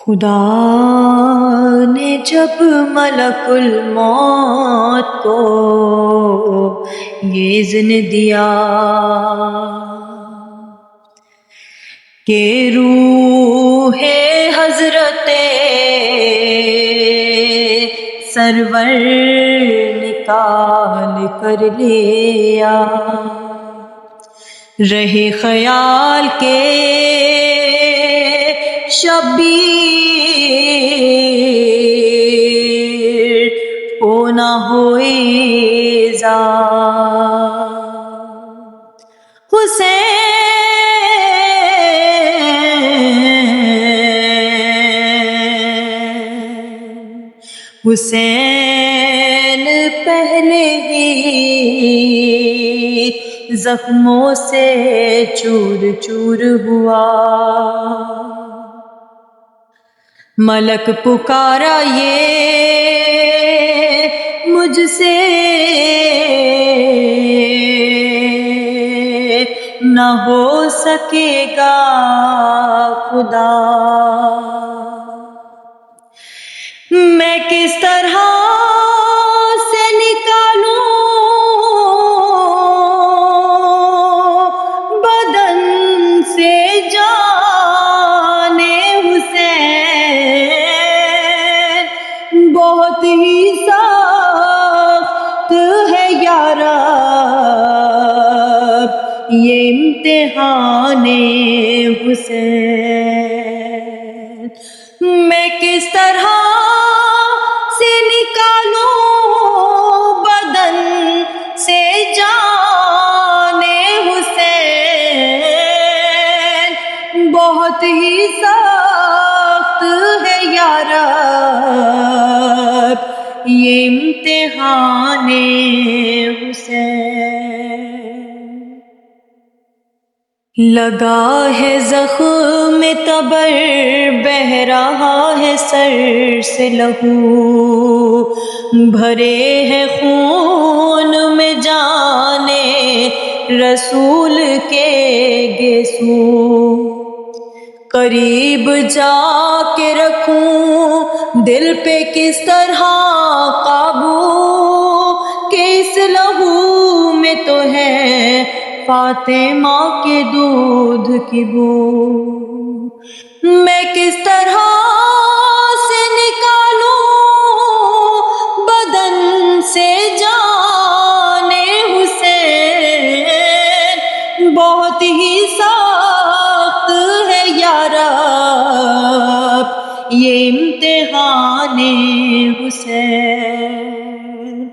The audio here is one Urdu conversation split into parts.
خدا نے جب ملک الموت کو یہ اذن دیا کہ روح حضرت سرور نکال کر لیا، رہے خیال کے شبیر کو نہ ہوئے حسین پہلے ہی زخموں سے چور چور ہوا، ملک پکارا یہ مجھ سے نہ ہو سکے گا خدا، میں کس طرح سے نکالوں بدن سے جان حسین، بہت ہی سخت ہے یا رب یہ امتحان حسین، میں کس طرح سے نکالوں بدن سے جان حسین، بہت ہی سخت ہے یا رب یہ امتحان حسین، لگا ہے زخم تبر بہہ رہا ہے سر سے لہو، بھرے ہیں خون میں جانے رسول کے گیسو، قریب جا کے رکھوں دل پہ کس طرح قابو کہ اس لہو میں تو ہے فاطمہ کے دودھ کی بو، میں کس طرح سے نکالوں بدن سے جان حسین، بہت ہی سخت ہے یا رب یہ امتحان حسین،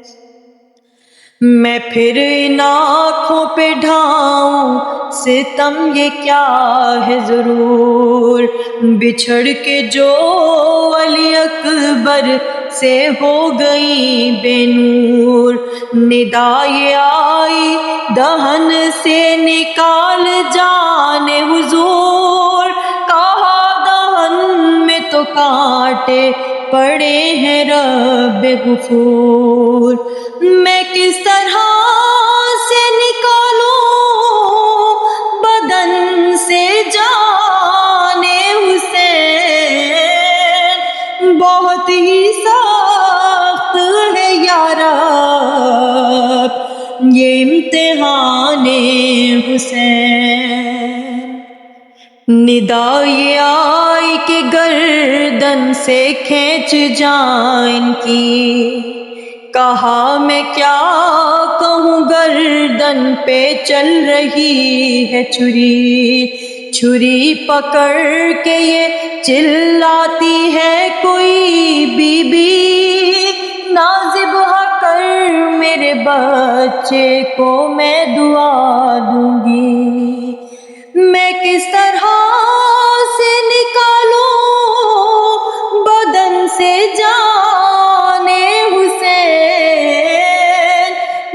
میں پھر ان آنکھوں پہ ڈھاؤں ستم یہ کیا ہے ضرور، بچھڑ کے جو علی اکبر سے ہو گئی بے نور، ندا یہ آئی دہن سے نکال جان حضور، کہا دہن میں تو کانٹے پڑے ہیں رب غفور، میں کس طرح سے نکالوں بدن سے جان حسین، بہت ہی سخت ہے یا رب یہ امتحان حسین، ندا یہ آئی کہ گردن سے کھینچ جائیں کی، کہا میں کیا کہوں گردن پہ چل رہی ہے چھری، چھری پکڑ کے یہ چلاتی ہے کوئی بی بی، نہ ذبح کر میرے بچے کو میں دعا دوں گی، میں کس طرح سے نکالوں بدن سے جان حسین،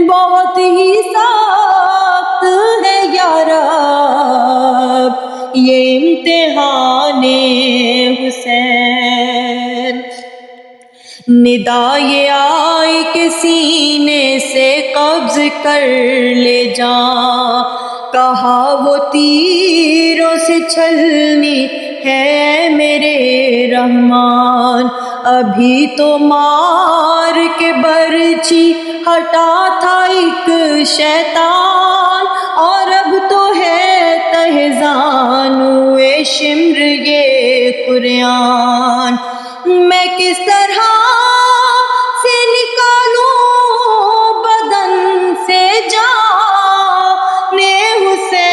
بہت ہی سخت ہے یا رب یہ امتحان حسین، ندا یہ آئی کہ سینے سے قبض کر لے جا، کہا وہ تیروں سے چھلنی ہے میرے رحمان. ابھی تو مار کے برچی ہٹا تھا ایک شیطان، اور اب تو ہے تہ زانوئے شمر یہ قرآن. میں کس طرح سے نکالوں بدن سے جان حسین،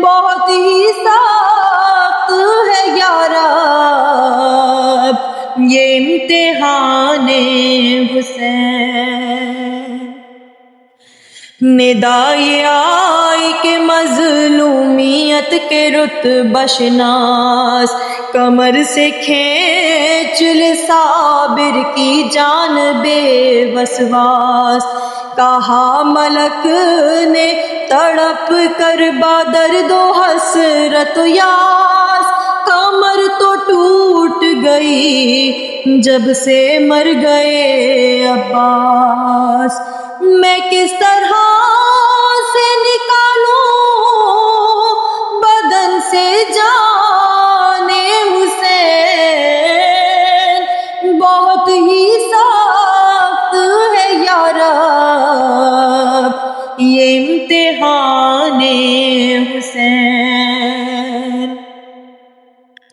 بہت ہی سخت ہے یا رب یہ امتحان حسین. ندائے آئی کہ مظلومیت کے رتبہ شناس، کمر سے کھینچ لے صابر کی جان بے وسواس. کہا ملک نے تڑپ کر با درد و حسرت و یاس، کمر تو ٹوٹ گئی جب سے مر گئے عباس. میں کس طرح سے نکالوں بدن سے جان حسین، بہت ہی سخت ہے یا رب یہ امتحان حسین.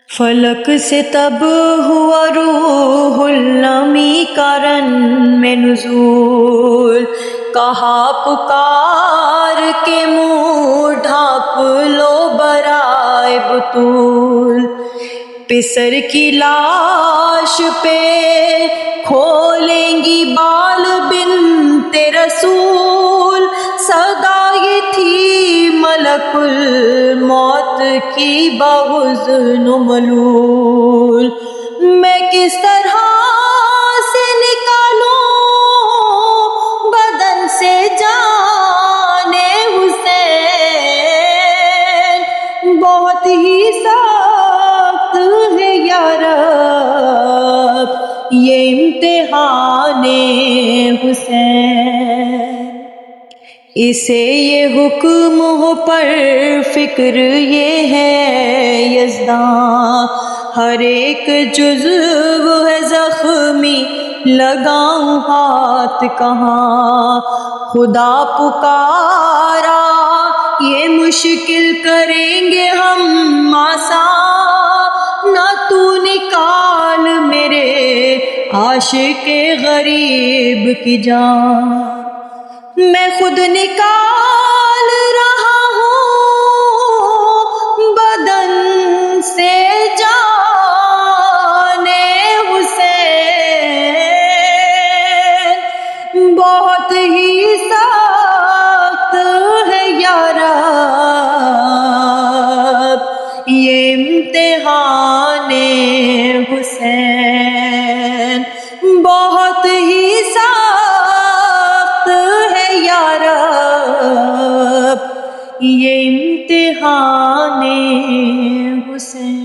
فلک سے تب ہوا روح النمی کا رن میں نزول، کہا پکار کے منہ ڈھانپ لو برائے بطول. پسر کی لاش پہ کھولیں گی بال بنت رسول، صدا یہ تھی ملک الموت کی بحزن و ملول. میں کس طرح سے نکالوں بدن سے جان حسین، بہت ہی سخت ہے یا رب یہ امتحان حسین. اسے یہ حکم ہو پر فکر یہ ہے یزداں، ہر ایک جزو ہے زخمی لگاؤں ہاتھ کہاں. خدا پکارا یہ مشکل کریں گے ہم آسان، نہ تو نکال میرے عاشق غریب کی جان. میں خود نکال رہا ہوں بدن سے جان حسین، بہت ہی سخت ہے یا رب یہ امتحان حسین، بہت ہی سخت ہے یا رب یہ امتحان حسین.